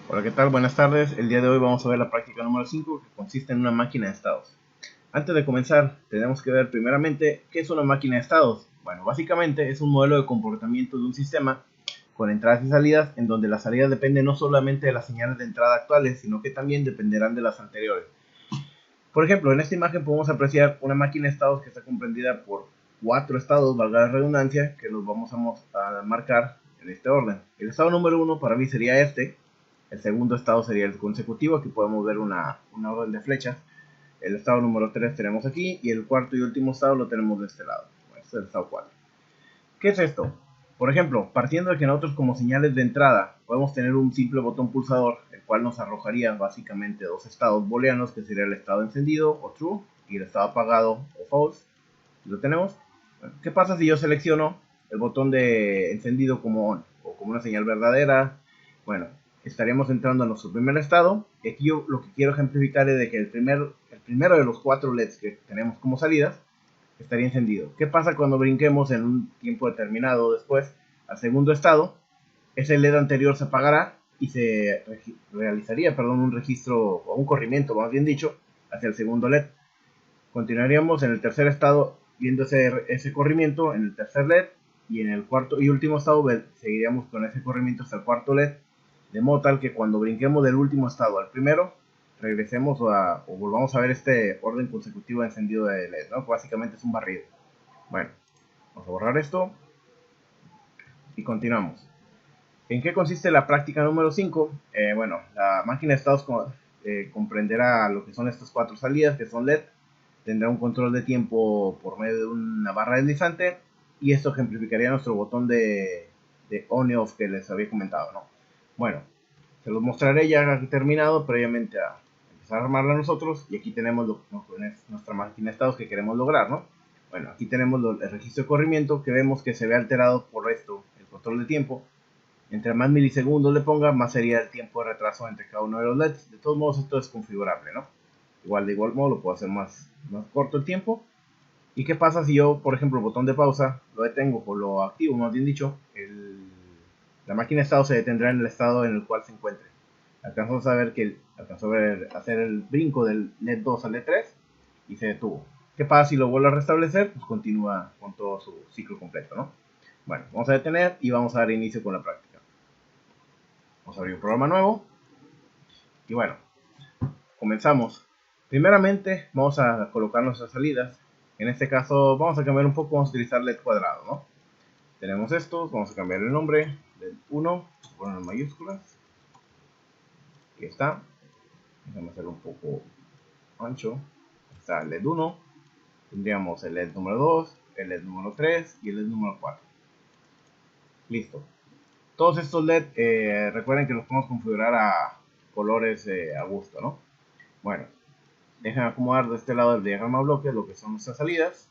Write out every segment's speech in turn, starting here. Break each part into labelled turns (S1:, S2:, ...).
S1: Hola, ¿qué tal? Buenas tardes. El día de hoy vamos a ver la práctica número 5, que consiste en una máquina de estados. Antes de comenzar, tenemos que ver primeramente qué es una máquina de estados. Bueno, básicamente es un modelo de comportamiento de un sistema con entradas y salidas, en donde las salidas dependen no solamente de las señales de entrada actuales, sino que también dependerán de las anteriores. Por ejemplo, en esta imagen podemos apreciar una máquina de estados que está comprendida por 4 estados, valga la redundancia, que los vamos a marcar en este orden. El estado número 1 para mí sería este. El segundo estado sería el consecutivo, aquí podemos ver una orden de flechas. El estado número 3 tenemos aquí, y el cuarto y último estado lo tenemos de este lado. Bueno, este es el estado 4. ¿Qué es esto? Por ejemplo, partiendo de que nosotros como señales de entrada podemos tener un simple botón pulsador, el cual nos arrojaría básicamente dos estados booleanos, que sería el estado encendido o true y el estado apagado o false. ¿Lo tenemos? Bueno, ¿qué pasa si yo selecciono el botón de encendido como on o como una señal verdadera? Bueno, estaríamos entrando a nuestro primer estado. Y aquí yo lo que quiero ejemplificar es de que el primero de los 4 LEDs que tenemos como salidas estaría encendido. ¿Qué pasa cuando brinquemos en un tiempo determinado después al segundo estado? Ese LED anterior se apagará y se realizaría, un registro o un corrimiento, más bien dicho, hacia el segundo LED. Continuaríamos en el tercer estado viendo ese corrimiento en el tercer LED, y en el cuarto y último estado seguiríamos con ese corrimiento hasta el cuarto LED, de modo tal que cuando brinquemos del último estado al primero, regresemos o volvamos a ver este orden consecutivo de encendido de LED, ¿no? Básicamente es un barrido. Bueno, vamos a borrar esto y continuamos. ¿En qué consiste la práctica número 5? Bueno, la máquina de estados comprenderá lo que son estas 4 salidas, que son LED. Tendrá un control de tiempo por medio de una barra deslizante, y esto ejemplificaría nuestro botón de on y off que les había comentado, ¿no? Bueno, se los mostraré ya terminado previamente a empezar a armarla nosotros, y aquí tenemos nuestra máquina de estados que queremos lograr, ¿no? Bueno, aquí tenemos el registro de corrimiento, que vemos que se ve alterado por esto, el control de tiempo. Entre más milisegundos le ponga, más sería el tiempo de retraso entre cada uno de los LEDs. De todos modos, esto es configurable, ¿no? De igual modo, lo puedo hacer más corto el tiempo. ¿Y qué pasa si yo, por ejemplo, el botón de pausa lo detengo o lo activo, más bien dicho? La máquina de estado se detendrá en el estado en el cual se encuentre. Alcanzó a ver hacer el brinco del LED 2 al LED 3 y se detuvo. ¿Qué pasa si lo vuelvo a restablecer? Pues continúa con todo su ciclo completo, ¿no? Bueno, vamos a detener y vamos a dar inicio con la práctica. Vamos a abrir un programa nuevo y bueno, comenzamos. Primeramente vamos a colocar nuestras salidas. En este caso vamos a cambiar un poco, vamos a utilizar LED cuadrado, ¿no? Tenemos estos, vamos a cambiar el nombre, LED 1, poner en mayúsculas. Aquí está. Déjame hacerlo un poco ancho. Está el LED 1, tendríamos el LED número 2, el LED número 3 y el LED número 4. Listo. Todos estos LED, recuerden que los podemos configurar a colores a gusto, ¿no? Bueno, dejen acomodar de este lado del diagrama bloque lo que son nuestras salidas.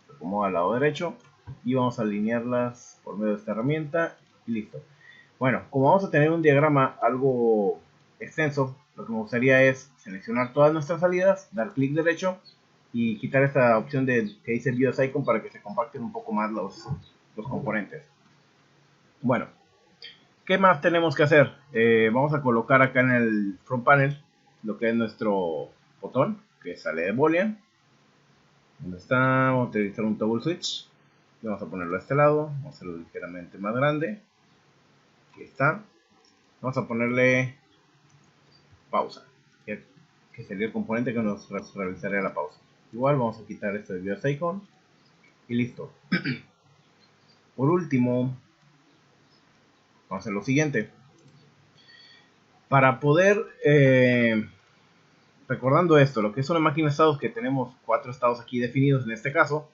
S1: Se acomoda al lado derecho y vamos a alinearlas por medio de esta herramienta y listo. Bueno, como vamos a tener un diagrama algo extenso, lo que me gustaría es seleccionar todas nuestras salidas, dar clic derecho y quitar esta opción que dice BIOS Icon para que se compacten un poco más los componentes. Bueno, ¿qué más tenemos que hacer? Vamos a colocar acá en el front panel lo que es nuestro botón que sale de Boolean. ¿Dónde está? Vamos a utilizar un toggle switch y vamos a ponerlo a este lado. Vamos a hacerlo ligeramente más grande. Aquí está. Vamos a ponerle pausa, que sería el componente que nos realizaría la pausa. Igual vamos a quitar este de BIOS Icon y listo. Por último, vamos a hacer lo siguiente. Para poder recordando esto, lo que es una máquina de estados, que tenemos 4 estados aquí definidos en este caso,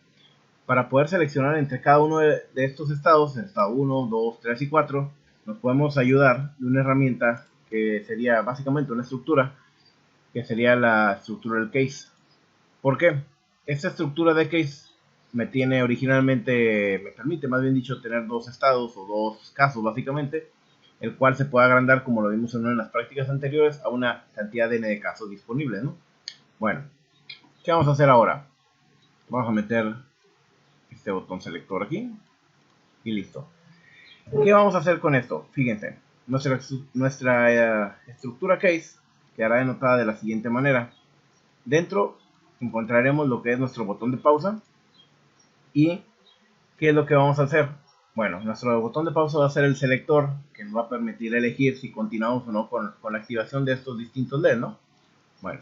S1: para poder seleccionar entre cada uno de estos estados, el estado 1, 2, 3 y 4, nos podemos ayudar de una herramienta que sería básicamente una estructura, que sería la estructura del case. ¿Por qué? Esta estructura de case me permite más bien dicho tener 2 estados o 2 casos básicamente, el cual se puede agrandar, como lo vimos en una de las prácticas anteriores, a una cantidad n de casos disponibles, ¿no? Bueno, ¿qué vamos a hacer ahora? Vamos a meter este botón selector aquí y listo. ¿Qué vamos a hacer con esto? Fíjense, nuestra estructura case quedará denotada de la siguiente manera. Dentro encontraremos lo que es nuestro botón de pausa. ¿Y qué es lo que vamos a hacer? Bueno, nuestro botón de pausa va a ser el selector que nos va a permitir elegir si continuamos o no con la activación de estos distintos LEDs, ¿no? Bueno,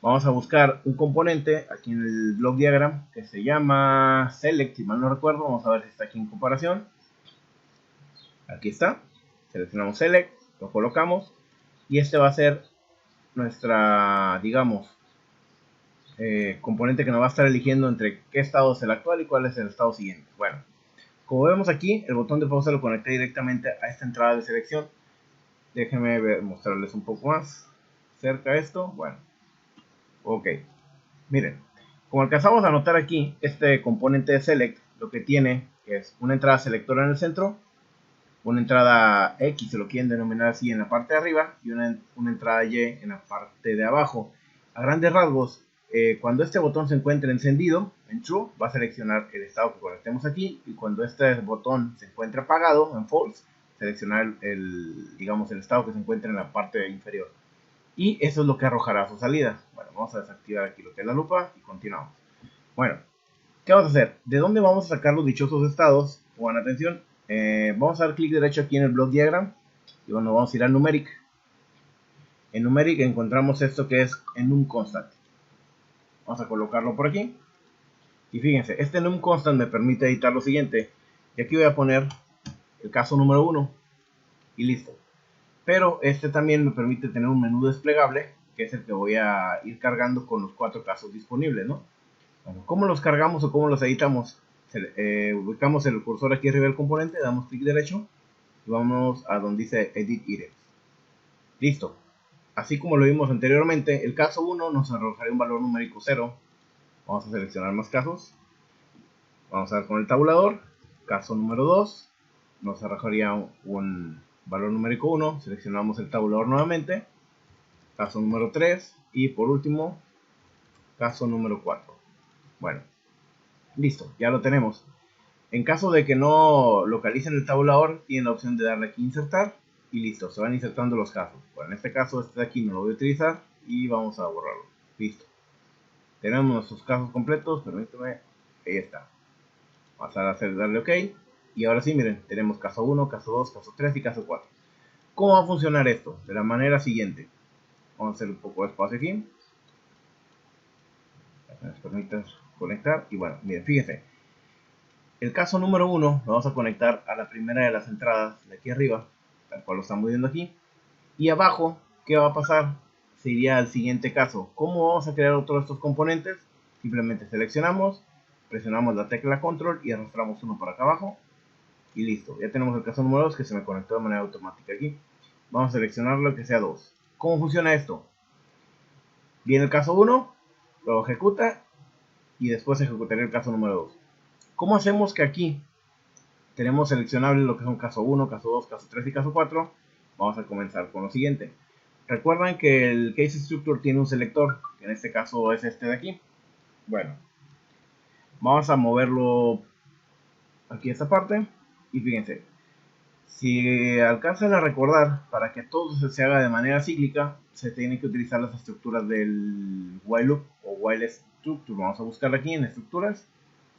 S1: vamos a buscar un componente aquí en el block diagram que se llama select, si mal no recuerdo. Vamos a ver si está aquí en comparación. Aquí está. Seleccionamos select, lo colocamos y este va a ser nuestra, digamos, componente que nos va a estar eligiendo entre qué estado es el actual y cuál es el estado siguiente. Bueno, como vemos aquí, el botón de pausa lo conecté directamente a esta entrada de selección. Déjenme mostrarles un poco más cerca esto. Bueno, ok, miren, como alcanzamos a notar aquí, este componente de select lo que tiene es una entrada selectora en el centro, una entrada X, se lo quieren denominar así, en la parte de arriba, y una entrada Y en la parte de abajo. A grandes rasgos, cuando este botón se encuentre encendido, en True, va a seleccionar el estado que conectemos aquí, y cuando este botón se encuentre apagado, en False, seleccionar digamos, el estado que se encuentra en la parte inferior. Y eso es lo que arrojará su salida. Bueno, vamos a desactivar aquí lo que es la lupa y continuamos. Bueno, ¿qué vamos a hacer? ¿De dónde vamos a sacar los dichosos estados? Pongan atención. Vamos a dar clic derecho aquí en el block diagram y bueno, vamos a ir a numeric. En numeric encontramos esto que es en num constant. Vamos a colocarlo por aquí y fíjense, este num constant me permite editar lo siguiente, y aquí voy a poner el caso número 1 y listo. Pero este también me permite tener un menú desplegable, que es el que voy a ir cargando con los 4 casos disponibles, ¿no? Bueno, ¿cómo los cargamos o cómo los editamos? Ubicamos el cursor aquí arriba del componente, damos clic derecho y vamos a donde dice Edit Items. Listo. Así como lo vimos anteriormente, el caso 1 nos arrojaría un valor numérico 0. Vamos a seleccionar más casos. Vamos a ver con el tabulador. Caso número 2 nos arrojaría un valor numérico 1. Seleccionamos el tabulador nuevamente. Caso número 3. Y por último, caso número 4. Bueno, listo, ya lo tenemos. En caso de que no localicen el tabulador, tienen la opción de darle aquí insertar y listo, se van insertando los casos. Bueno, en este caso este de aquí no lo voy a utilizar y vamos a borrarlo. Listo. Tenemos nuestros casos completos, permíteme, ahí está. Vamos a darle OK y ahora sí, miren, tenemos caso 1, caso 2, caso 3 y caso 4. ¿Cómo va a funcionar esto? De la manera siguiente. Vamos a hacer un poco de espacio aquí. Nos permite conectar y bueno, miren, fíjense. El caso número 1 lo vamos a conectar a la primera de las entradas de aquí arriba, tal cual lo estamos viendo aquí. Y abajo, ¿qué va a pasar? Se iría al siguiente caso. ¿Cómo vamos a crear otro de estos componentes? Simplemente seleccionamos, presionamos la tecla control y arrastramos uno para acá abajo. Y listo, ya tenemos el caso número 2 que se me conectó de manera automática aquí. Vamos a seleccionarlo que sea 2. ¿Cómo funciona esto? Viene el caso 1, lo ejecuta y después ejecutaré el caso número 2. ¿Cómo hacemos que aquí tenemos seleccionables lo que son caso 1, caso 2, caso 3 y caso 4? Vamos a comenzar con lo siguiente. Recuerdan que el case structure tiene un selector, que en este caso es este de aquí. Bueno, vamos a moverlo aquí a esta parte y fíjense, si alcanzan a recordar, para que todo se haga de manera cíclica, se tienen que utilizar las estructuras del while loop o while structure. Vamos a buscarla aquí en estructuras.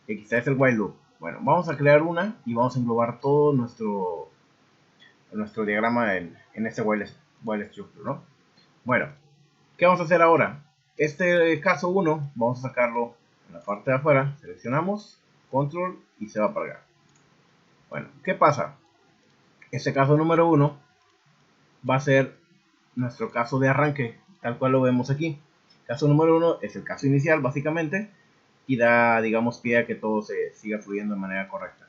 S1: X es el while loop. Bueno, vamos a crear una y vamos a englobar todo nuestro diagrama en este while structure, ¿no? Bueno, ¿qué vamos a hacer ahora? Este caso 1, vamos a sacarlo en la parte de afuera, seleccionamos, control y se va para acá. Bueno, ¿qué pasa? Este caso número 1 va a ser nuestro caso de arranque, tal cual lo vemos aquí. Caso número 1 es el caso inicial, básicamente, y da, digamos, pie a que todo se siga fluyendo de manera correcta.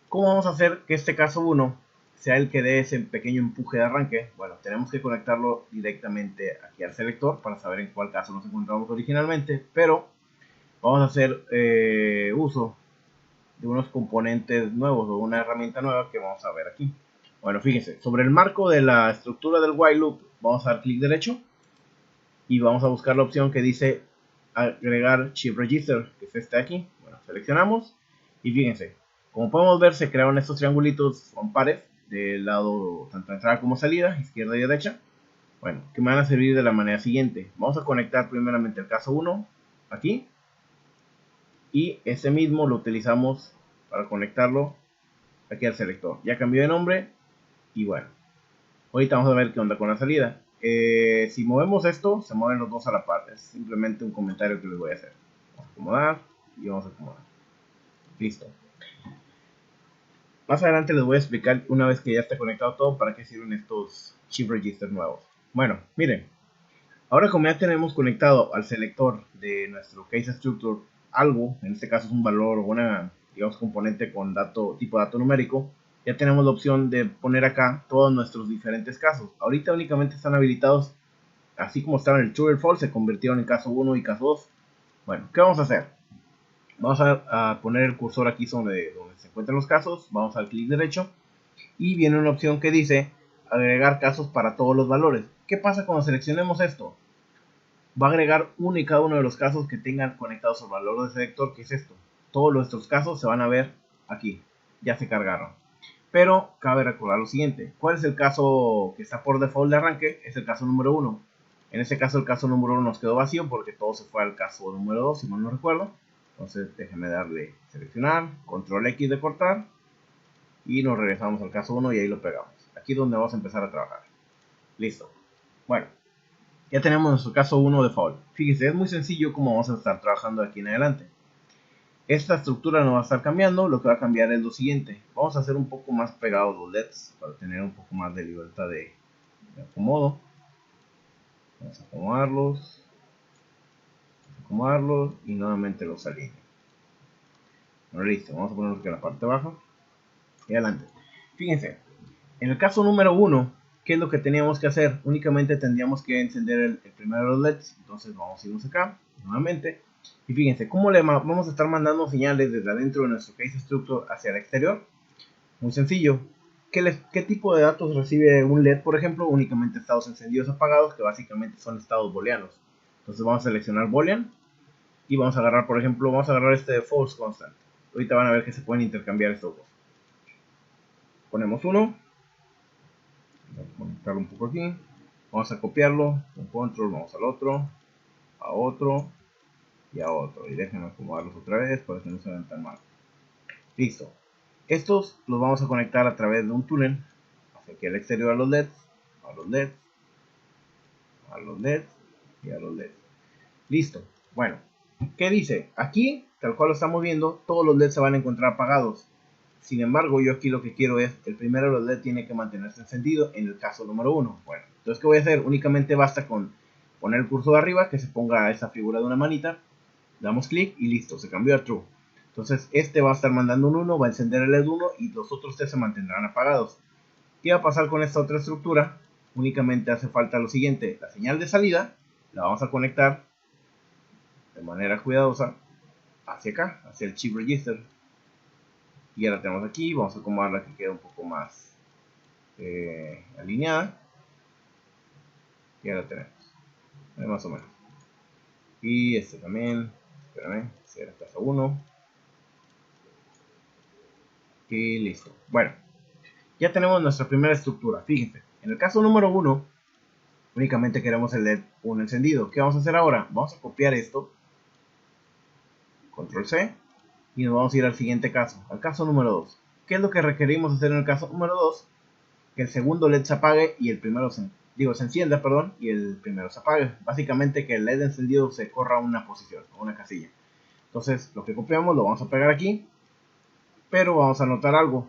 S1: ¿Cómo vamos a hacer que este caso 1 sea el que dé ese pequeño empuje de arranque? Bueno, tenemos que conectarlo directamente aquí al selector para saber en cuál caso nos encontramos originalmente, pero vamos a hacer uso de unos componentes nuevos o una herramienta nueva que vamos a ver aquí. Bueno, fíjense, sobre el marco de la estructura del while loop vamos a dar clic derecho y vamos a buscar la opción que dice agregar chip register, que es este de aquí. Bueno, seleccionamos y fíjense, como podemos ver se crearon estos triangulitos, son pares, del lado tanto entrada como salida, izquierda y derecha. Bueno, que me van a servir de la manera siguiente. Vamos a conectar primeramente el caso 1 aquí. Y ese mismo lo utilizamos para conectarlo aquí al selector. Ya cambió de nombre. Y bueno, ahorita vamos a ver qué onda con la salida. Si movemos esto, se mueven los dos a la par. Es simplemente un comentario que les voy a hacer. Vamos a acomodar y vamos a acomodar. Listo. Más adelante les voy a explicar, una vez que ya esté conectado todo, para qué sirven estos chip registers nuevos. Bueno, miren. Ahora, como ya tenemos conectado al selector de nuestro case structure algo, en este caso es un valor o una, digamos, componente con tipo de dato numérico, ya tenemos la opción de poner acá todos nuestros diferentes casos. Ahorita únicamente están habilitados, así como estaban el true y el false, se convirtieron en caso 1 y caso 2. Bueno, ¿qué vamos a hacer? Vamos a poner el cursor aquí donde se encuentran los casos, vamos al clic derecho y viene una opción que dice agregar casos para todos los valores. ¿Qué pasa cuando seleccionemos esto? Va a agregar uno y cada uno de los casos que tengan conectados al valor de selector, que es esto. Todos nuestros casos se van a ver aquí, ya se cargaron. Pero cabe recordar lo siguiente, ¿cuál es el caso que está por default de arranque? Es el caso número 1. En este caso el caso número 1 nos quedó vacío porque todo se fue al caso número 2, si mal no recuerdo. Entonces déjenme darle seleccionar, control X de cortar y nos regresamos al caso 1 y ahí lo pegamos. Aquí es donde vamos a empezar a trabajar. Listo. Bueno, ya tenemos nuestro caso 1 default. Fíjense, es muy sencillo como vamos a estar trabajando aquí en adelante. Esta estructura no va a estar cambiando, lo que va a cambiar es lo siguiente. Vamos a hacer un poco más pegados los LEDs para tener un poco más de libertad de acomodo. Vamos a acomodarlos y nuevamente los alineo. Bueno, listo, vamos a ponerlos aquí en la parte baja y adelante. Fíjense, en el caso número 1, ¿qué es lo que teníamos que hacer? Únicamente tendríamos que encender el primero de los LEDs. Entonces vamos a irnos acá, nuevamente. Y fíjense, ¿cómo le vamos a estar mandando señales desde adentro de nuestro case structure hacia el exterior? Muy sencillo. ¿Qué tipo de datos recibe un LED, por ejemplo? Únicamente estados encendidos apagados, que básicamente son estados booleanos. Entonces vamos a seleccionar boolean y vamos a agarrar, por ejemplo, vamos a agarrar este de false constant. Ahorita van a ver que se pueden intercambiar estos dos. Ponemos uno. Vamos a conectarlo un poco aquí. Vamos a copiarlo. Con control vamos al otro. A otro. Y a otro. Y déjenme acomodarlos otra vez para que no se vean tan mal. Listo. Estos los vamos a conectar a través de un túnel. Hacia aquí al exterior a los LEDs. A los LEDs. A los LEDs. Y a los LEDs. Listo. Bueno. ¿Qué dice? Aquí, tal cual lo estamos viendo, todos los LEDs se van a encontrar apagados. Sin embargo, yo aquí lo que quiero es, el primero de los LED tiene que mantenerse encendido en el caso número 1. Bueno, entonces, ¿qué voy a hacer? Únicamente basta con poner el cursor arriba, que se ponga esa figura de una manita, damos clic y listo, se cambió a True. Entonces, este va a estar mandando un 1, va a encender el LED 1 y los otros 3 se mantendrán apagados. ¿Qué va a pasar con esta otra estructura? Únicamente hace falta lo siguiente, la señal de salida la vamos a conectar de manera cuidadosa hacia acá, hacia el chip register. Y ya la tenemos aquí, vamos a acomodarla que quede un poco más alineada. Y ya la tenemos, más o menos. Y este también, espérame, será caso 1. Y listo. Bueno, ya tenemos nuestra primera estructura. Fíjense, en el caso número 1, únicamente queremos el LED 1 encendido. ¿Qué vamos a hacer ahora? Vamos a copiar esto, control C, y nos vamos a ir al siguiente caso, al caso número 2. ¿Qué es lo que requerimos hacer en el caso número 2? Que el segundo LED se apague y el primero se encienda, perdón, y el primero se apague. Básicamente que el LED encendido se corra a una posición, a una casilla. Entonces, lo que copiamos lo vamos a pegar aquí, pero vamos a notar algo.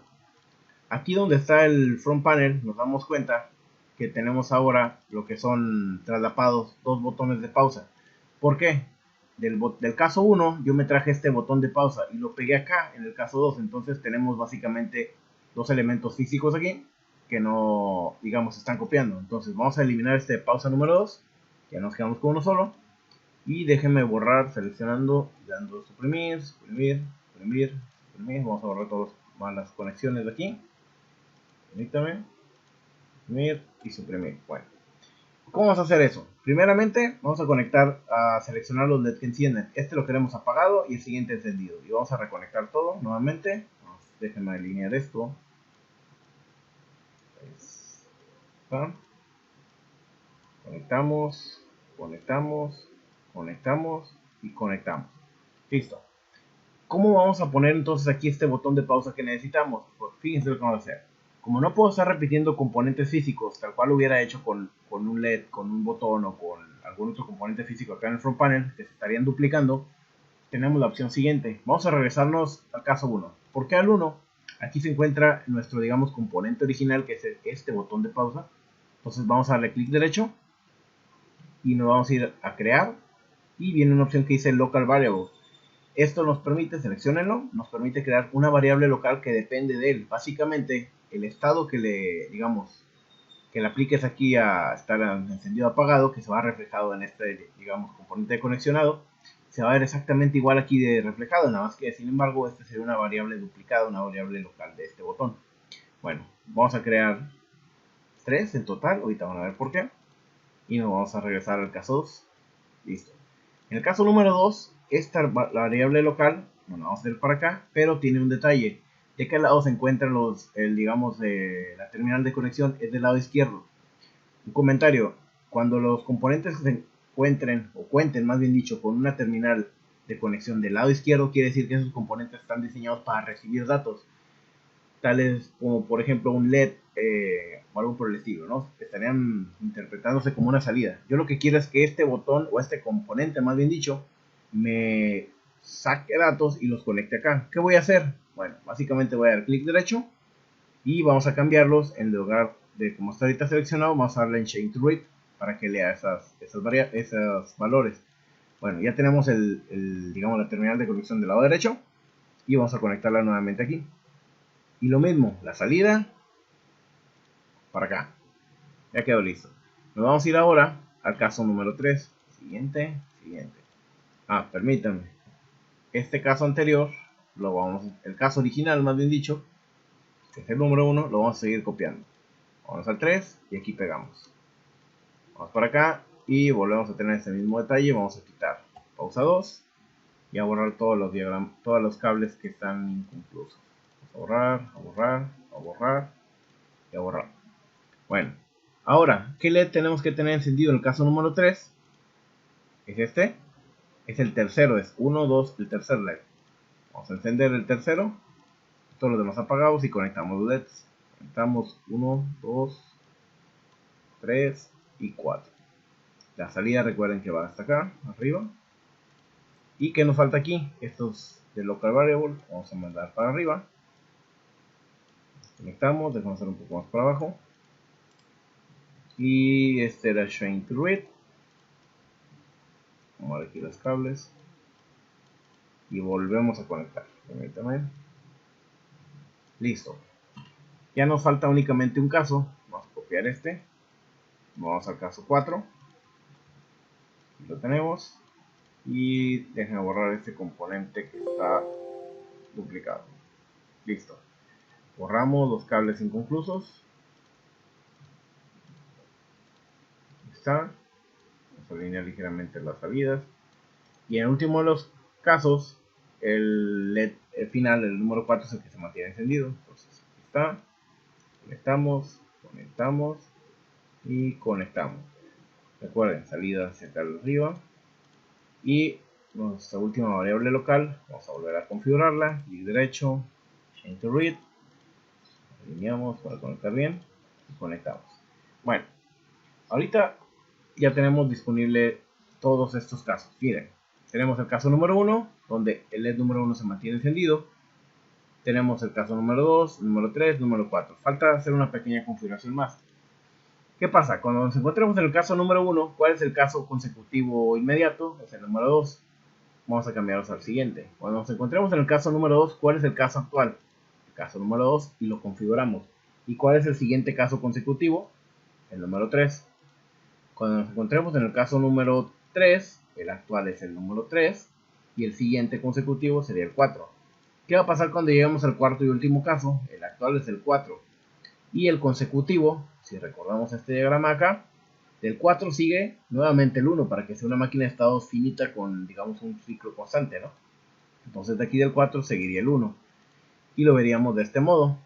S1: Aquí donde está el front panel, nos damos cuenta que tenemos ahora lo que son traslapados, dos botones de pausa. ¿Por qué? Del caso 1 yo me traje este botón de pausa y lo pegué acá en el caso 2. Entonces tenemos básicamente dos elementos físicos aquí que no, digamos, están copiando. Entonces vamos a eliminar este de pausa número 2. Ya nos quedamos con uno solo. Y déjenme borrar seleccionando, dando suprimir, suprimir, suprimir, suprimir. Vamos a borrar todas las conexiones de aquí. Permítame. Suprimir y suprimir. Bueno. ¿Cómo vamos a hacer eso? Primeramente vamos a conectar, a seleccionar los LEDs que encienden. Este lo queremos apagado y el siguiente encendido. Y vamos a reconectar todo nuevamente. Déjenme alinear esto. ¿Está? Conectamos, conectamos, conectamos y conectamos. Listo. ¿Cómo vamos a poner entonces aquí este botón de pausa que necesitamos? Pues fíjense lo que vamos a hacer. Como no puedo estar repitiendo componentes físicos, tal cual lo hubiera hecho con un LED, con un botón o con algún otro componente físico acá en el front panel, que se estarían duplicando, tenemos la opción siguiente. Vamos a regresarnos al caso 1. ¿Por qué al 1? Aquí se encuentra nuestro, digamos, componente original, que es este botón de pausa. Entonces vamos a darle clic derecho y nos vamos a ir a crear y viene una opción que dice Local Variable. Esto nos permite, seleccionenlo, nos permite crear una variable local que depende de él. Básicamente, el estado que le, digamos, que le apliques aquí a estar encendido o apagado, que se va reflejado en este, digamos, componente de conexionado, se va a ver exactamente igual aquí de reflejado, nada más que, sin embargo, este sería una variable duplicada, una variable local de este botón. Bueno, vamos a crear 3 en total, ahorita van a ver por qué, y nos vamos a regresar al caso 2. Listo. En el caso número 2, esta variable local, bueno, vamos a hacer para acá, pero tiene un detalle. De qué lado se encuentran digamos, la terminal de conexión es del lado izquierdo. Un comentario, cuando los componentes se encuentren, o cuenten más bien dicho, con una terminal de conexión del lado izquierdo, quiere decir que esos componentes están diseñados para recibir datos, tales como por ejemplo un LED o algo por el estilo, ¿no? Estarían interpretándose como una salida. Yo lo que quiero es que este botón, o este componente más bien dicho, me saque datos y los conecte acá. ¿Qué voy a hacer? Bueno, básicamente voy a dar clic derecho y vamos a cambiarlos. En lugar de como está ahorita seleccionado, vamos a darle en Change to Read para que lea esos valores. Bueno, ya tenemos digamos, la terminal de conexión del lado derecho y vamos a conectarla nuevamente aquí. Y lo mismo, la salida para acá. Ya quedó listo. Nos vamos a ir ahora al caso número 3. Siguiente, siguiente. Permítanme. Este caso anterior, el caso original más bien dicho, que es el número 1, lo vamos a seguir copiando. Vamos al 3 y aquí pegamos. Vamos para acá y volvemos a tener ese mismo detalle. Vamos a quitar pausa 2 y a borrar todos los cables que están inconclusos. Vamos a borrar, a borrar, a borrar y a borrar. Bueno, ahora, ¿qué LED tenemos que tener encendido en el caso número 3? Es este. Es el tercero, es 1, 2, el tercer LED. Vamos a encender el tercero. Todos los demás apagados y conectamos los LEDs. Conectamos 1, 2, 3 y 4. La salida recuerden que va hasta acá, arriba. ¿Y qué nos falta aquí? Estos de Local Variable, vamos a mandar para arriba. Conectamos, dejamos hacer un poco más para abajo. Y este era Change to Read. Vamos a ver aquí los cables. Y volvemos a conectar. Permítame. Listo. Ya nos falta únicamente un caso. Vamos a copiar este. Vamos al caso 4. Aquí lo tenemos. Y déjenme borrar este componente que está duplicado. Listo. Borramos los cables inconclusos. Ahí está. Vamos a alinear ligeramente las salidas. Y en el último de los casos, el LED final, el número 4, es el que se mantiene encendido. Entonces, aquí está. Conectamos, conectamos y conectamos. Recuerden, salida hacia acá arriba. Y nuestra última variable local, vamos a volver a configurarla. Clic derecho, Change to Read. Alineamos para conectar bien y conectamos. Bueno, ahorita ya tenemos disponible todos estos casos. Miren, tenemos el caso número 1, donde el LED número 1 se mantiene encendido. Tenemos el caso número 2, número 3, número 4. Falta hacer una pequeña configuración más. ¿Qué pasa? Cuando nos encontremos en el caso número 1, ¿cuál es el caso consecutivo inmediato? Es el número 2. Vamos a cambiarlos al siguiente. Cuando nos encontremos en el caso número 2, ¿cuál es el caso actual? El caso número 2 y lo configuramos. ¿Y cuál es el siguiente caso consecutivo? El número 3. Cuando nos encontremos en el caso número 3, el actual es el número 3 y el siguiente consecutivo sería el 4. ¿Qué va a pasar cuando lleguemos al cuarto y último caso? El actual es el 4 y el consecutivo, si recordamos este diagrama acá, del 4 sigue nuevamente el 1 para que sea una máquina de estados finita con, digamos, un ciclo constante, ¿no? Entonces de aquí del 4 seguiría el 1 y lo veríamos de este modo.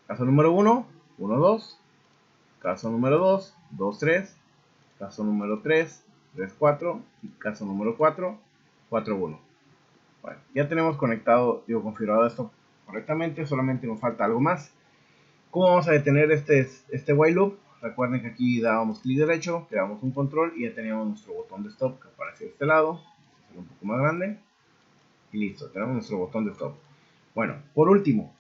S1: Caso número 1, 1, 2. caso número 2, 2, 3, caso número 3, 3, 4 y caso número 4, 4, 1. Bueno, ya tenemos configurado esto correctamente, solamente nos falta algo más. ¿Cómo vamos a detener este while loop? Recuerden que aquí dábamos clic derecho, creamos un control y ya teníamos nuestro botón de stop que aparece de este lado. Vamos a hacerlo un poco más grande. Y listo, tenemos nuestro botón de stop. Bueno, por último,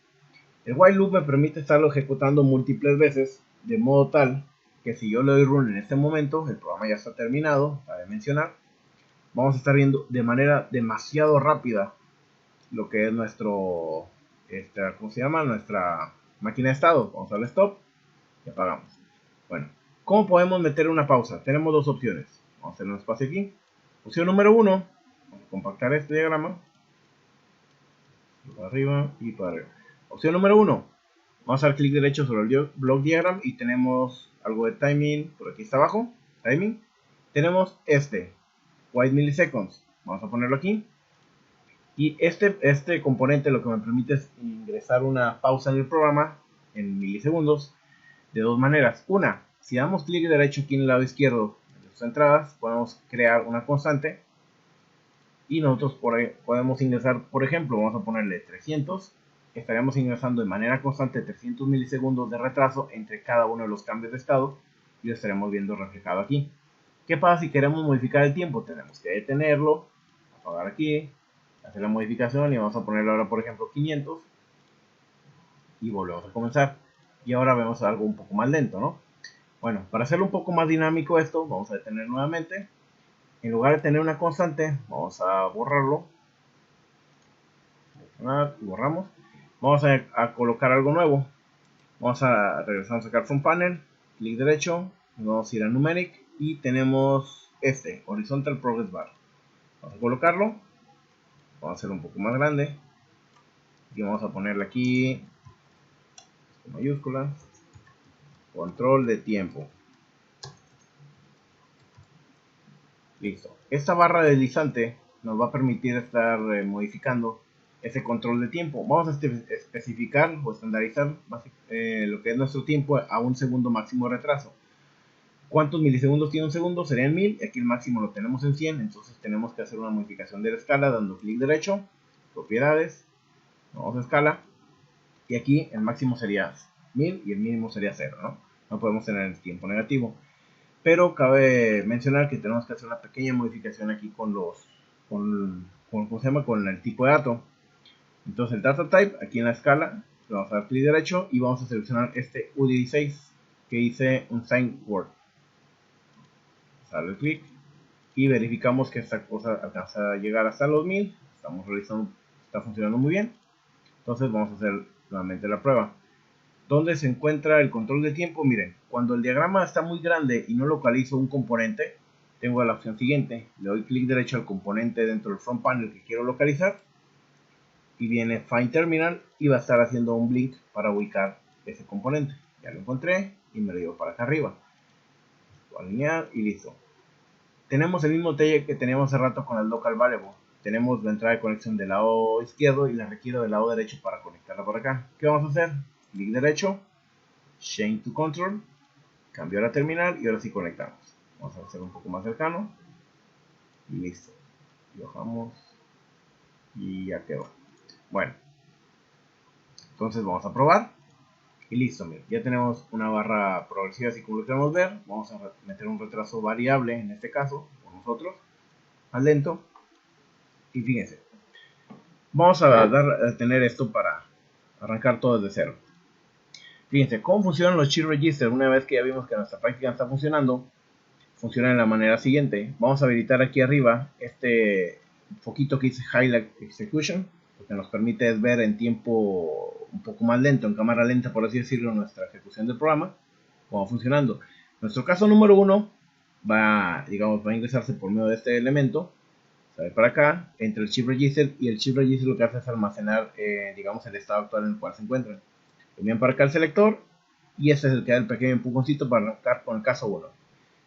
S1: el while loop me permite estarlo ejecutando múltiples veces, de modo tal que si yo le doy run en este momento, el programa ya está terminado, cabe mencionar. Vamos a estar viendo de manera demasiado rápida lo que es nuestro, ¿cómo se llama? Nuestra máquina de estado. Vamos al stop y apagamos. Bueno, ¿cómo podemos meter una pausa? Tenemos dos opciones. Vamos a hacer un espacio aquí. Opción número 1, vamos a compactar este diagrama. Para arriba y para arriba. Opción número 1, vamos a dar clic derecho sobre el block diagram y tenemos algo de timing por aquí está abajo. Timing. Tenemos wait milliseconds. Vamos a ponerlo aquí. Y este componente lo que me permite es ingresar una pausa en el programa en milisegundos de dos maneras. Una, si damos clic derecho aquí en el lado izquierdo de sus entradas, podemos crear una constante y nosotros podemos ingresar, por ejemplo, vamos a ponerle 300. Estaríamos ingresando de manera constante 300 milisegundos de retraso entre cada uno de los cambios de estado y lo estaremos viendo reflejado aquí. ¿Qué pasa si queremos modificar el tiempo? Tenemos que detenerlo, apagar aquí, hacer la modificación y vamos a ponerle ahora, por ejemplo, 500 y volvemos a comenzar. Y ahora vemos algo un poco más lento, ¿no? Bueno, para hacerlo un poco más dinámico esto, vamos a detener nuevamente. En lugar de tener una constante, vamos a borrarlo. Y borramos. Vamos a colocar algo nuevo. Vamos a regresar a sacar from panel, clic derecho, vamos a ir a numeric y tenemos horizontal progress bar. Vamos a colocarlo. Vamos a hacerlo un poco más grande. Y vamos a ponerle aquí con mayúscula. Control de tiempo. Listo. Esta barra deslizante nos va a permitir estar modificando ese control de tiempo. Vamos a especificar o estandarizar lo que es nuestro tiempo a un segundo máximo de retraso. ¿Cuántos milisegundos tiene un segundo? Serían 1000. Aquí el máximo lo tenemos en 100. Entonces tenemos que hacer una modificación de la escala dando clic derecho, propiedades, vamos a escala. Y aquí el máximo sería 1000 y el mínimo sería 0, ¿no? No podemos tener el tiempo negativo. Pero cabe mencionar que tenemos que hacer una pequeña modificación aquí con el tipo de dato. Entonces el data type, aquí en la escala, le vamos a dar clic derecho y vamos a seleccionar este U16 que dice un sign word. Sale el clic y verificamos que esta cosa alcanza a llegar hasta los 1000. Estamos realizando, está funcionando muy bien. Entonces vamos a hacer nuevamente la prueba. ¿Dónde se encuentra el control de tiempo? Miren, cuando el diagrama está muy grande y no localizo un componente, tengo la opción siguiente. Le doy clic derecho al componente dentro del front panel que quiero localizar y viene Find Terminal y va a estar haciendo un blink para ubicar ese componente. Ya lo encontré y me lo llevo para acá arriba. Voy a alinear y listo. Tenemos el mismo detalle que teníamos hace rato con el local variable. Tenemos la entrada de conexión del lado izquierdo y la requiero del lado derecho para conectarla por acá. ¿Qué vamos a hacer? Clic derecho, Change to Control, cambio a la terminal y ahora sí conectamos. Vamos a hacer un poco más cercano y listo. Y bajamos y ya quedó. Bueno, entonces vamos a probar y listo. Miren, ya tenemos una barra progresiva así como lo queremos ver. Vamos a meter un retraso variable en este caso por nosotros, más lento. Y fíjense, vamos a tener esto para arrancar todo desde cero. Fíjense, ¿cómo funcionan los chip register? Una vez que ya vimos que nuestra práctica está funcionando, funciona de la manera siguiente. Vamos a habilitar aquí arriba este foquito que dice Highlight Execution, lo que nos permite es ver en tiempo un poco más lento, en cámara lenta por así decirlo, nuestra ejecución del programa, cómo va funcionando. Nuestro caso número 1 va a ingresarse por medio de este elemento. Sale para acá, entre el chip register y el chip register lo que hace es almacenar el estado actual en el cual se encuentran. Envían para acá el selector y este es el que da el pequeño empujoncito para arrancar con el caso 1.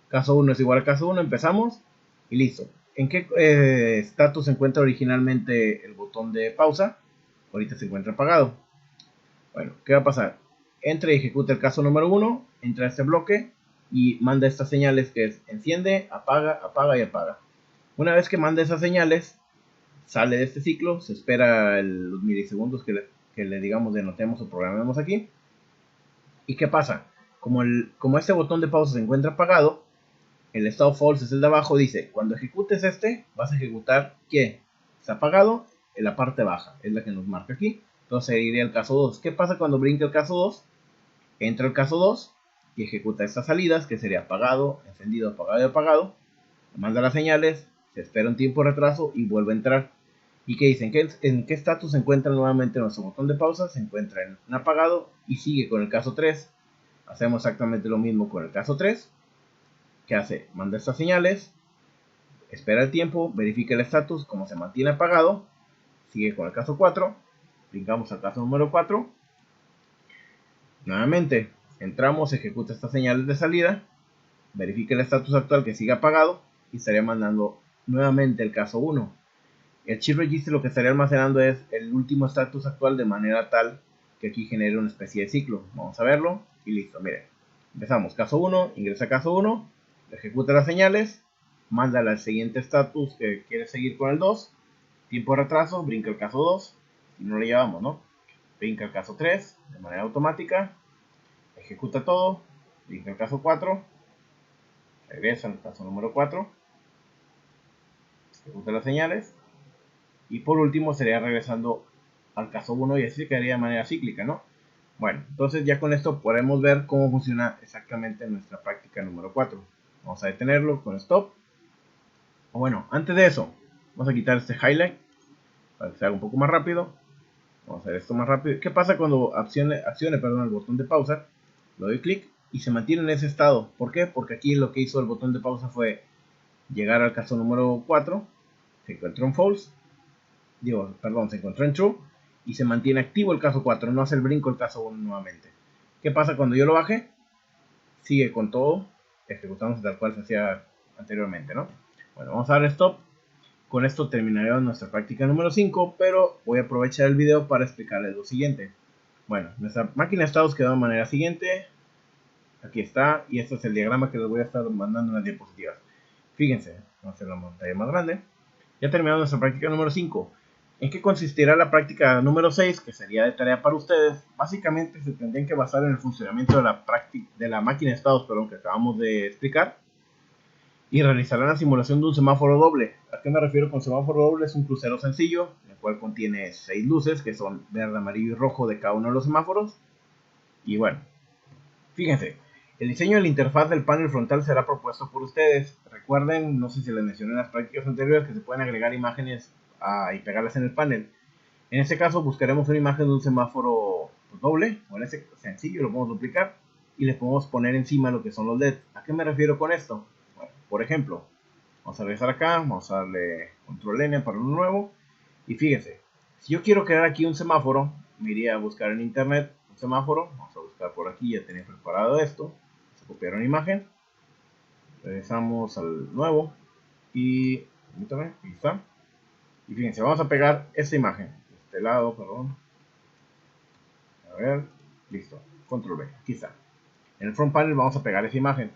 S1: Caso 1 es igual a caso 1, empezamos y listo. ¿En qué estatus se encuentra originalmente el botón de pausa? Ahorita se encuentra apagado. Bueno, ¿qué va a pasar? Entra y ejecuta el caso número 1 entra a este bloque y manda estas señales que es enciende, apaga, apaga y apaga. Una vez que manda esas señales, sale de este ciclo, se espera los milisegundos que le digamos denotemos o programemos aquí. ¿Y qué pasa? Como este botón de pausa se encuentra apagado, el estado false es el de abajo, dice, cuando ejecutes este, vas a ejecutar que está apagado en la parte baja, es la que nos marca aquí. Entonces iría el caso 2. ¿Qué pasa cuando brinca el caso 2? Entra el caso 2 y ejecuta estas salidas, que sería apagado, encendido, apagado y apagado. Manda las señales, se espera un tiempo de retraso y vuelve a entrar. ¿Y qué dicen? ¿En qué estatus se encuentra nuevamente nuestro botón de pausa? Se encuentra en apagado y sigue con el caso 3. Hacemos exactamente lo mismo con el caso 3. ¿Qué hace? Manda estas señales, espera el tiempo, verifica el estatus, como se mantiene apagado, sigue con el caso 4, brincamos al caso número 4, nuevamente entramos, ejecuta estas señales de salida, verifica el estatus actual que sigue apagado y estaría mandando nuevamente el caso 1. El chip register lo que estaría almacenando es el último estatus actual de manera tal que aquí genere una especie de ciclo. Vamos a verlo y listo, miren. Empezamos, caso 1, ingresa caso 1, ejecuta las señales, manda al siguiente estatus que quiere seguir con el 2, tiempo de retraso, brinca el caso 2, y no le llevamos, ¿no? Brinca el caso 3 de manera automática, ejecuta todo, brinca el caso 4, regresa al caso número 4, ejecuta las señales, y por último sería regresando al caso 1 y así quedaría de manera cíclica, ¿no? Bueno, entonces ya con esto podemos ver cómo funciona exactamente nuestra práctica número 4. Vamos a detenerlo con stop. O bueno, antes de eso, vamos a quitar este highlight para que se haga un poco más rápido. Vamos a hacer esto más rápido. ¿Qué pasa cuando accione el botón de pausa? Le doy clic y se mantiene en ese estado. ¿Por qué? Porque aquí lo que hizo el botón de pausa fue llegar al caso número 4, se encontró en false, se encontró en true y se mantiene activo el caso 4, no hace el brinco el caso 1 nuevamente. ¿Qué pasa cuando yo lo baje? Sigue con todo, ejecutamos tal cual se hacía anteriormente, ¿no? Bueno, vamos a dar stop. Con esto terminaremos nuestra práctica número 5, pero voy a aprovechar el video para explicarles lo siguiente. Bueno, nuestra máquina de estados quedó de manera siguiente. Aquí está, y este es el diagrama que les voy a estar mandando en las diapositivas. Fíjense, vamos a hacer la pantalla más grande. Ya terminamos nuestra práctica número 5. ¿En qué consistirá la práctica número 6? Que sería de tarea para ustedes. Básicamente se tendrían que basar en el funcionamiento de la máquina de estados, que acabamos de explicar, y realizarán la simulación de un semáforo doble. ¿A qué me refiero con semáforo doble? Es un crucero sencillo, el cual contiene 6 luces, que son verde, amarillo y rojo de cada uno de los semáforos. Y bueno, fíjense, el diseño de la interfaz del panel frontal será propuesto por ustedes. Recuerden, no sé si les mencioné en las prácticas anteriores, que se pueden agregar imágenes y pegarlas en el panel. En este caso buscaremos una imagen de un semáforo doble, o en este sencillo lo podemos duplicar y le podemos poner encima lo que son los LEDs. ¿A qué me refiero con esto? Bueno, por ejemplo, vamos a regresar acá, vamos a darle control N para uno nuevo y fíjense, si yo quiero crear aquí un semáforo, me iría a buscar en internet un semáforo, vamos a buscar por aquí, ya tenía preparado esto, vamos a copiar una imagen, regresamos al nuevo y, permítame, aquí está. Y fíjense, vamos a pegar esta imagen. De este lado, perdón. A ver, listo. Control V, aquí está. En el front panel vamos a pegar esa imagen.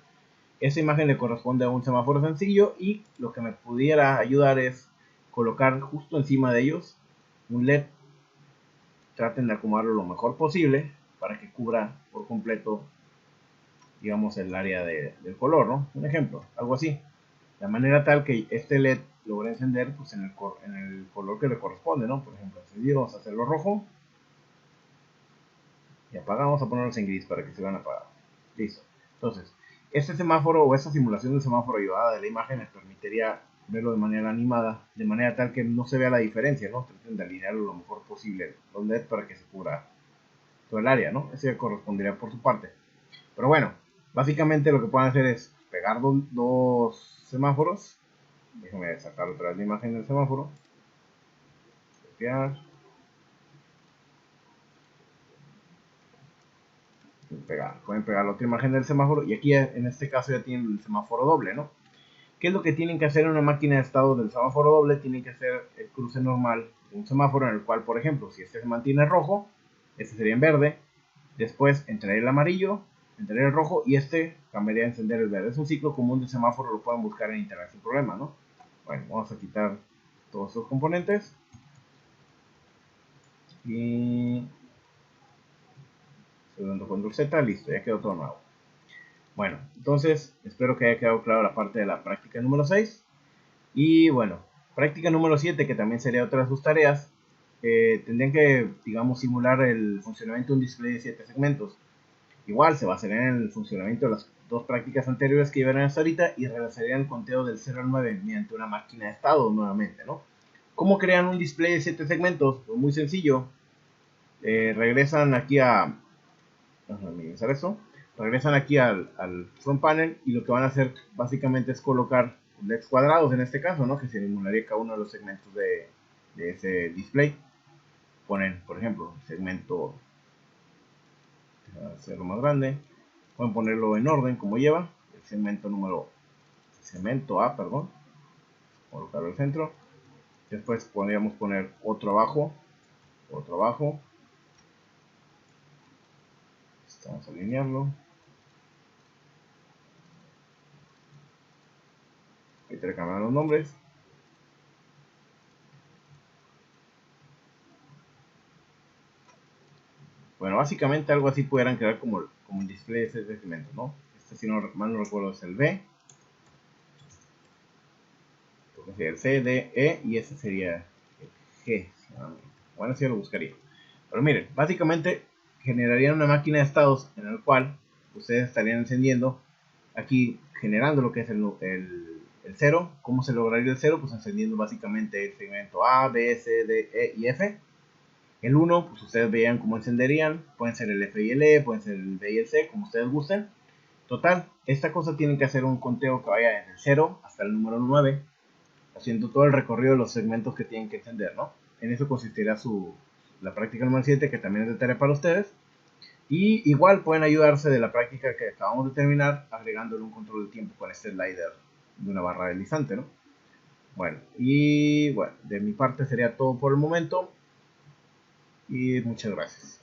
S1: Esa imagen le corresponde a un semáforo sencillo y lo que me pudiera ayudar es colocar justo encima de ellos un LED. Traten de acomodarlo lo mejor posible para que cubra por completo, digamos, el área del color, ¿no? Un ejemplo, algo así. De manera tal que este LED logre encender pues, en el color que le corresponde, ¿no? Por ejemplo, encendido, vamos a hacerlo rojo. Y apagamos, vamos a ponerlos en gris para que se vean apagados. Listo. Entonces, este semáforo o esta simulación del semáforo llevada de la imagen les permitiría verlo de manera animada, de manera tal que no se vea la diferencia, ¿no? Traten de alinearlo lo mejor posible los LED para que se cubra todo el área, ¿no? Eso ya correspondería por su parte. Pero bueno, básicamente lo que pueden hacer es pegar dos semáforos. Déjenme sacar otra vez la imagen del semáforo. Copiar. Pueden pegar la otra imagen del semáforo. Y aquí en este caso ya tienen el semáforo doble, ¿no? ¿Qué es lo que tienen que hacer en una máquina de estado del semáforo doble? Tienen que hacer el cruce normal de un semáforo en el cual, por ejemplo, si este se mantiene rojo, este sería en verde. Después entraría el amarillo. encender el rojo y este cambiaría a encender el verde. Es un ciclo común de semáforo, lo pueden buscar en internet sin problema, ¿no? Bueno, vamos a quitar todos estos componentes y segundo control Z, listo, ya quedó todo nuevo. Bueno, entonces espero que haya quedado claro la parte de la práctica número 6. Y bueno, práctica número 7, que también sería otra de sus tareas, tendrían que, digamos, simular el funcionamiento de un display de 7 segmentos. Igual se basarían en el funcionamiento de las dos prácticas anteriores que llevaron hasta ahorita y realizarían el conteo del 0 al 9 mediante una máquina de estado nuevamente, ¿no? ¿Cómo crean un display de 7 segmentos? Pues muy sencillo. Regresan aquí a... Déjame minimizar esto. Regresan aquí al front panel y lo que van a hacer básicamente es colocar LEDs cuadrados en este caso, ¿no? Que se simularía cada uno de los segmentos de ese display. Ponen, por ejemplo, segmento, hacerlo más grande, pueden ponerlo en orden como lleva, el segmento A, perdón, colocarlo al centro, después podríamos poner otro abajo, vamos a alinearlo, ahí te cambian los nombres. Bueno, básicamente algo así pudieran quedar como el display de ese segmento, ¿no? Este, si no mal no recuerdo, es el B, este sería el C, D, E y este sería el G. Bueno, sí lo buscaría. Pero miren, básicamente generarían una máquina de estados en la cual ustedes estarían encendiendo aquí, generando lo que es el 0. ¿Cómo se lograría el 0? Pues encendiendo básicamente el segmento A, B, C, D, E y F. El 1, pues ustedes veían cómo encenderían. Pueden ser el F y el E, pueden ser el B y el C, como ustedes gusten. Total, esta cosa tienen que hacer un conteo que vaya desde el 0 hasta el número 9, haciendo todo el recorrido de los segmentos que tienen que encender, ¿no? En eso consistirá la práctica número 7, que también es de tarea para ustedes. Y igual pueden ayudarse de la práctica que acabamos de terminar, agregándole un control de tiempo con este slider de una barra deslizante, ¿no? Bueno, y bueno, de mi parte sería todo por el momento. Y muchas gracias.